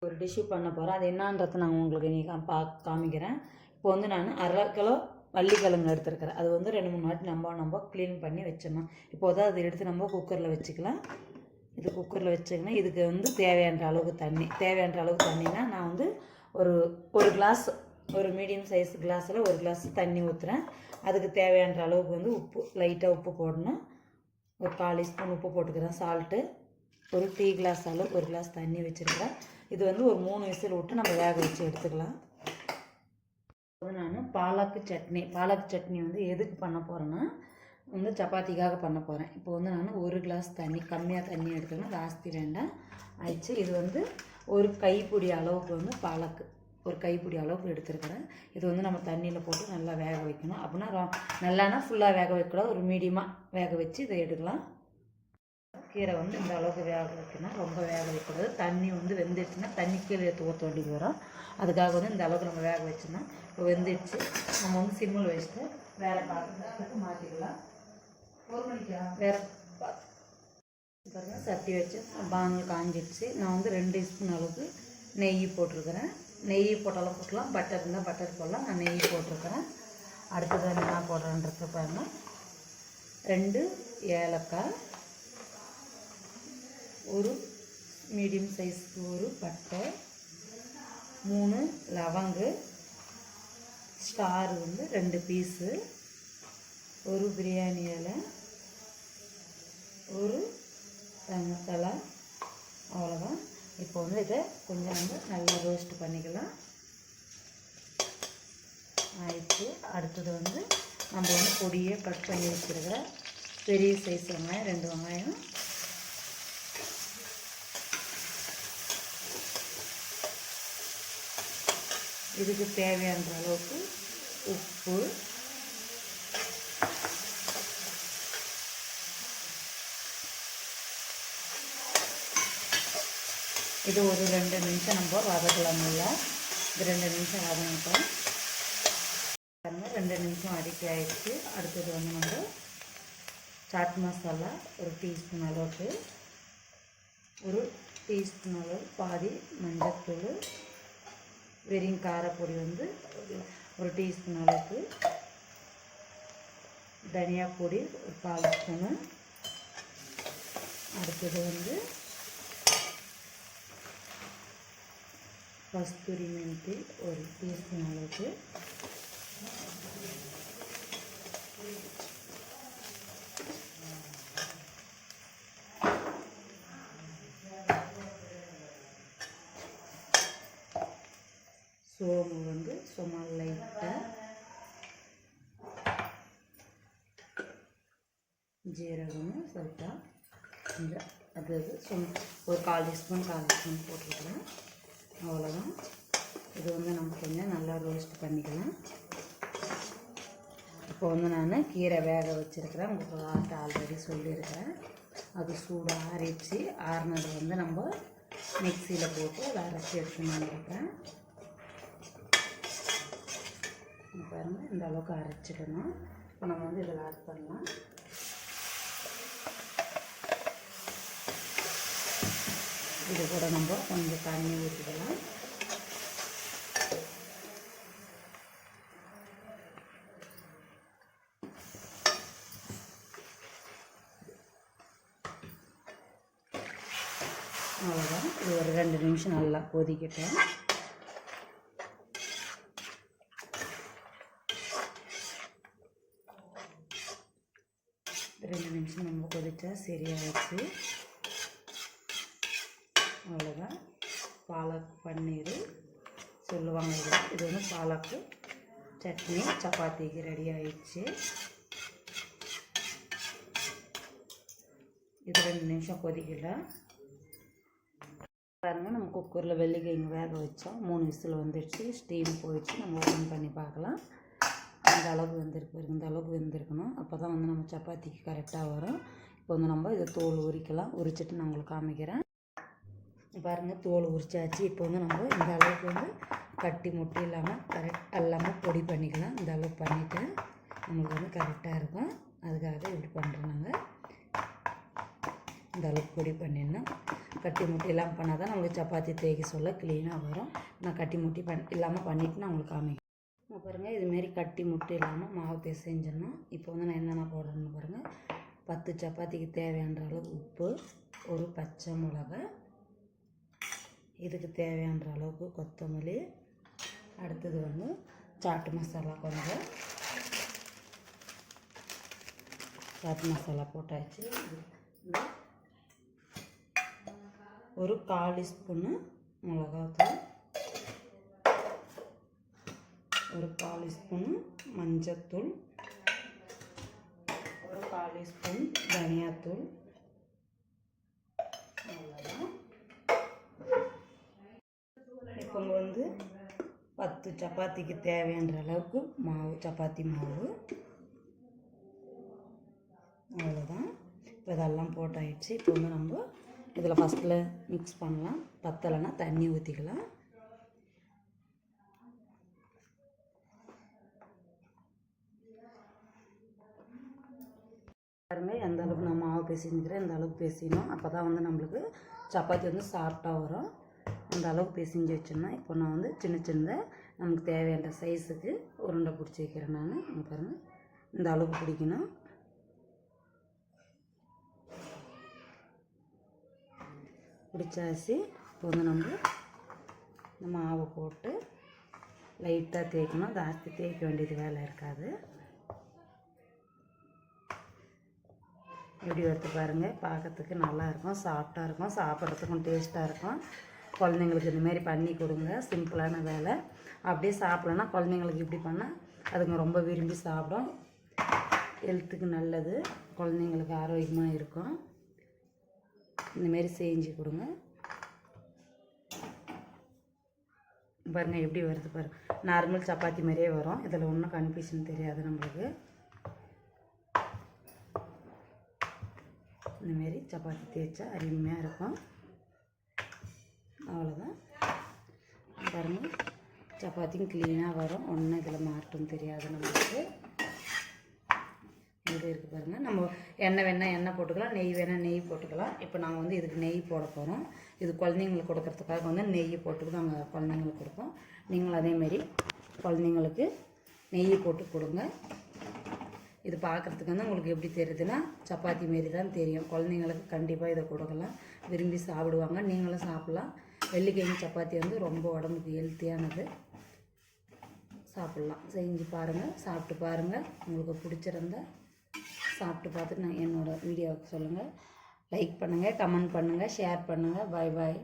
ஒரு டிஷ்ஷு பண்ண போகிறேன். அது என்னன்றதை நான் உங்களுக்கு இன்றைக்கி காமிக்கிறேன். இப்போ வந்து நான் 1/2 கிலோ வள்ளிக்கிழங்கு எடுத்துருக்கிறேன். அது வந்து 2-3 வாட்டி நம்ம க்ளீன் பண்ணி வச்சிடணும். இப்போது அதை எடுத்து நம்ம குக்கரில் வச்சுக்கலாம். இது குக்கரில் வச்சுக்கணும். இதுக்கு வந்து தேவையான அளவுக்கு தண்ணினா நான் வந்து ஒரு கிளாஸ், ஒரு மீடியம் சைஸ் கிளாஸில் 1 கிளாஸ் தண்ணி ஊற்றுறேன். அதுக்கு தேவையான அளவுக்கு வந்து உப்பு, லைட்டாக உப்பு போடணும். ஒரு 1/4 ஸ்பூன் உப்பு போட்டுக்கிறேன். சால்ட்டு, ஒரு டீ கிளாஸ் அளவு 1 கிளாஸ் தண்ணி வச்சுருக்கிறேன். இது வந்து ஒரு 3 விசில் விட்டு நம்ம வேக வச்சு எடுத்துக்கலாம். நான் பாலக்கு சட்னி வந்து எதுக்கு பண்ண போகிறேன்னா வந்து சப்பாத்திக்காக பண்ண போகிறேன். இப்போ வந்து நான் 1 கிளாஸ் தண்ணி, கம்மியாக தண்ணி எடுத்துக்கணும், ஜாஸ்தி வேண்டாம் ஆயிடுச்சு. இது வந்து ஒரு கைப்பிடி அளவுக்கு வந்து பாலக்கு, ஒரு கைப்பிடி அளவுக்கு எடுத்துருக்கிறேன். இது வந்து நம்ம தண்ணியில் போட்டு நல்லா வேக வைக்கணும். அப்படின்னா நல்லானா ஃபுல்லாக வேக வைக்கக்கூடாது, ஒரு மீடியமாக வேக வச்சு இதை எடுக்கலாம். கீரை வந்து இந்த அளவுக்கு வேக வைக்கணும், ரொம்ப வேக வைக்கக்கூடாது. தண்ணி வந்து வெந்துடுச்சுன்னா தண்ணி கீழே ஊற்ற வேண்டி வரும். அதுக்காக வந்து இந்த அளவுக்கு நம்ம வேக வச்சோன்னா இப்போ வெந்துடுச்சு. நம்ம வந்து சிம்மில் வச்சுட்டு வேறு பாத்திரத்துக்கு மாற்றிக்கலாம். வேறு பாருங்க, சட்டி வச்சு பானல் காஞ்சிடுச்சு. நான் வந்து 2 ஸ்பூன் அளவுக்கு நெய் போட்டிருக்கிறேன். நெய் போட்டாலும் போட்டலாம், பட்டர் இருந்தால் பட்டர் போடலாம். நான் நெய் போட்டிருக்கிறேன். அடுத்தது என்ன போடுறேன்றது பாருங்கள். 2 ஏலக்காய், ஒரு மீடியம் சைஸ்க்கு ஒரு பட்டை, 3 லவங்கு, ஸ்டார் வந்து 2 பீஸு, ஒரு பிரியாணி இலை, ஒரு மசாலா, அவ்வளோதான். இப்போ வந்து இதை கொஞ்சம் வந்து நல்லா ரோஸ்ட் பண்ணிக்கலாம். ஆயிடுச்சு. அடுத்தது வந்து நம்ம வந்து பொடியை கட் பண்ணி வச்சுருக்கிற பெரிய சைஸ் வெங்காயம், 2 வெங்காயம், இதுக்கு தேவையான அளவுக்கு உப்பு, இது ஒரு 2 நிமிஷம் நம்ம வதக்கலாம். நல்லா இது 2 நிமிஷம் வதங்கிட்டோம். 2 நிமிஷம் வதக்கி ஆயிடுச்சு. அடுத்தது வந்து நம்ம சாட் மசாலா ஒரு டீஸ்பூன் அளவுக்கு, ஒரு டீஸ்பூன் அளவு பாதி மஞ்சள்தூள், வெறும் காரப்பொடி வந்து ஒரு டீஸ்பூன் அளவுக்கு, தனியா பொடி ஒரு 1/4 ஸ்பூனு, அடுத்தது வந்து கஸ்தூரி மெந்தி ஒரு டீஸ்பூன் அளவுக்கு, சோம்பு வந்து சும்மா லைட்டாக, ஜீரகமும் சொல்லிட்டா கொஞ்சம் அது ஒரு 1/4 ஸ்பூன் போட்டுருக்கலாம். அவ்வளோதான். இது வந்து நம்ம கொஞ்சம் நல்லா ரோஸ்ட் பண்ணிக்கலாம். இப்போ வந்து நான் கீரை வேக வச்சுருக்கிறேன். உங்களுக்கு ஆல்ரெடி சொல்லியிருக்கிறேன். அது சூடாக ஆறிடுச்சு. ஆறினது வந்து நம்ம மிக்சியில் போட்டு அதை அரைச்சி எடுத்துன்னு வந்துருக்கேன். பாருங்கள், இந்த அளவுக்கு அரைச்சிடணும். இப்போ நம்ம வந்து இதில் ஆட் பண்ணலாம். இது கூட நம்ம கொஞ்சம் தண்ணி ஊற்றிக்கலாம். அவ்வளோதான். இது ஒரு 2 நிமிஷம் நல்லா கொதிக்கட்டும். ரெண்டு நிமிஷம் நம்ம கொதிச்சா சரியாகிடுச்சு. அவ்வளோதான். பாலக் பன்னீர் சொல்லுவாங்க. இது வந்து பாலக்கு சட்னி சப்பாத்திக்கு ரெடி ஆயிடுச்சு. இது 2 நிமிஷம் கொதிக்கலாம். பாருங்கள், நம்ம குக்கரில் வெள்ளிக்கிழங்கு வேக வச்சோம். 3 விசில் வந்துடுச்சு. ஸ்டீம் போயிடுச்சு. நம்ம ஓப்பன் பண்ணி பார்க்கலாம். இந்த அளவுக்கு வெந்திருக்கு. இந்த அளவுக்கு வெந்திருக்கணும். அப்போ தான் வந்து நம்ம சப்பாத்திக்கு கரெக்டாக வரும். இப்போ வந்து நம்ம இதை தோல் உரிக்கலாம். உரிச்சிட்டு நான் உங்களுக்கு காமிக்கிறேன். பாருங்கள், தோல் உரிச்சாச்சு. இப்போ வந்து நம்ம இந்த அளவுக்கு வந்து கட்டி முட்டி இல்லாமல் எல்லாமே பொடி பண்ணிக்கலாம். இந்த அளவுக்கு பண்ணிவிட்டு நம்மளுக்கு வந்து கரெக்டாக இருக்கும். அதுக்காக இப்படி பண்ணுறோம் நாங்கள். இந்த அளவுக்கு பொடி பண்ணிடணும். கட்டி முட்டி இல்லாமல் பண்ணால் தான் நம்மளுக்கு சப்பாத்தி தேய்க்க சொல்ல க்ளீனாக வரும். நான் கட்டி முட்டி இல்லாமல் பண்ணிவிட்டு நான் உங்களுக்கு காமிக்கிறேன். பாருங்கள், இதுமாரி கட்டி முட்டி இல்லாமல் மாவு பிசைஞ்சிடணும். இப்போ வந்து நான் என்னென்ன போடுறேன்னு பாருங்கள். 10 சப்பாத்திக்கு தேவையான அளவு உப்பு, ஒரு பச்சை மிளகாய், இதுக்கு தேவையான அளவுக்கு கொத்தமல்லி, அடுத்தது வந்து சாட்டு மசாலா, கொஞ்சம் சாட் மசாலா போட்டாச்சு. ஒரு 1/4 ஸ்பூனு மிளகாத்தூள், ஒரு 1/4 ஸ்பூனு மஞ்சத்தூள், ஒரு 1/4 ஸ்பூன் தனியாத்தூள். அவ்வளோதான். இப்போ வந்து 10 சப்பாத்திக்கு தேவையான அளவுக்கு மாவு, சப்பாத்தி மாவு. அவ்வளோதான். இப்போ இதெல்லாம் போட்டாயிடுச்சு. இப்போ வந்து நம்ம இதில் ஃபஸ்ட்டில் மிக்ஸ் பண்ணலாம். பத்தலைன்னா தண்ணி ஊற்றிக்கலாம். பாருங்கள், எந்த அளவுக்கு நான் மாவு பேசிஞ்சுக்கிறேன், இந்த அளவுக்கு பேசினோம். அப்போ தான் வந்து நம்மளுக்கு சப்பாத்தி வந்து சாஃப்டாக வரும். அந்த அளவுக்கு பேசிஞ்சு வச்சோம்னா, இப்போ நான் வந்து சின்ன சின்னதாக நமக்கு தேவையான சைஸுக்கு உருண்டை பிடிச்சி வைக்கிறேன். நான் பாருங்கள், இந்த அளவுக்கு பிடிக்கணும். பிடிச்சாச்சு. இப்போ வந்து நம்ம இந்த மாவை போட்டு லைட்டாக தேய்க்கணும். ஜாஸ்தி தேய்க்க வேண்டியது வேலை இருக்காது. எப்படி எடுத்து பாருங்கள், பார்க்கறதுக்கு நல்லாயிருக்கும், சாஃப்டாக இருக்கும், சாப்பிட்றதுக்கும் டேஸ்ட்டாக இருக்கும். குழந்தைங்களுக்கு இந்தமாரி பண்ணி கொடுங்க. சிம்பிளான வேலை. அப்படியே சாப்பிட்லன்னா குழந்தைங்களுக்கு இப்படி பண்ணால் அதுங்க ரொம்ப விரும்பி சாப்பிடும். ஹெல்த்துக்கு நல்லது, குழந்தைங்களுக்கு ஆரோக்கியமாக இருக்கும். இந்தமாரி செஞ்சு கொடுங்க. பாருங்கள் எப்படி வருது பாருங்கள். நார்மல் சப்பாத்தி மாதிரியே வரும். இதில் ஒன்றும் கன்ஃபியூஷன் தெரியாது நம்மளுக்கு. இந்தமாரி சப்பாத்தி தேய்ச்சா அருமையாக இருக்கும். அவ்வளோதான். பாருங்கள், சப்பாத்தியும் க்ளீனாக வரும். ஒன்றும் இதில் மாற்றம் தெரியாது நம்மளுக்கு. இது இருக்குது பாருங்கள். நம்ம எண்ணெய் வேணால் எண்ணெய் போட்டுக்கலாம், நெய் வேணால் நெய் போட்டுக்கலாம். இப்போ நாங்கள் வந்து இதுக்கு நெய் போட போகிறோம். இது குழந்தைங்களுக்கு கொடுக்கறதுக்காக வந்து நெய் போட்டு நாங்கள் குழந்தைங்களுக்கு கொடுப்போம். நீங்களும் அதேமாரி குழந்தைங்களுக்கு நெய் போட்டு கொடுங்க. இது பார்க்குறதுக்கு வந்து உங்களுக்கு எப்படி தெரியுதுன்னா சப்பாத்தி மாரி தான் தெரியும். குழந்தைங்களுக்கு கண்டிப்பாக இதை கொடுக்கலாம், விரும்பி சாப்பிடுவாங்க. நீங்களும் சாப்பிட்லாம். வெள்ளிக்கிழமை சப்பாத்தி வந்து ரொம்ப உடம்புக்கு ஹெல்த்தியானது. சாப்பிட்லாம். செஞ்சு பாருங்கள், சாப்பிட்டு பாருங்கள். உங்களுக்கு பிடிச்சிருந்தா சாப்பிட்டு பார்த்துட்டு நான் என்னோடய வீடியோவுக்கு சொல்லுங்கள். லைக் பண்ணுங்கள், கமெண்ட் பண்ணுங்கள், ஷேர் பண்ணுங்கள். பாய் பாய்.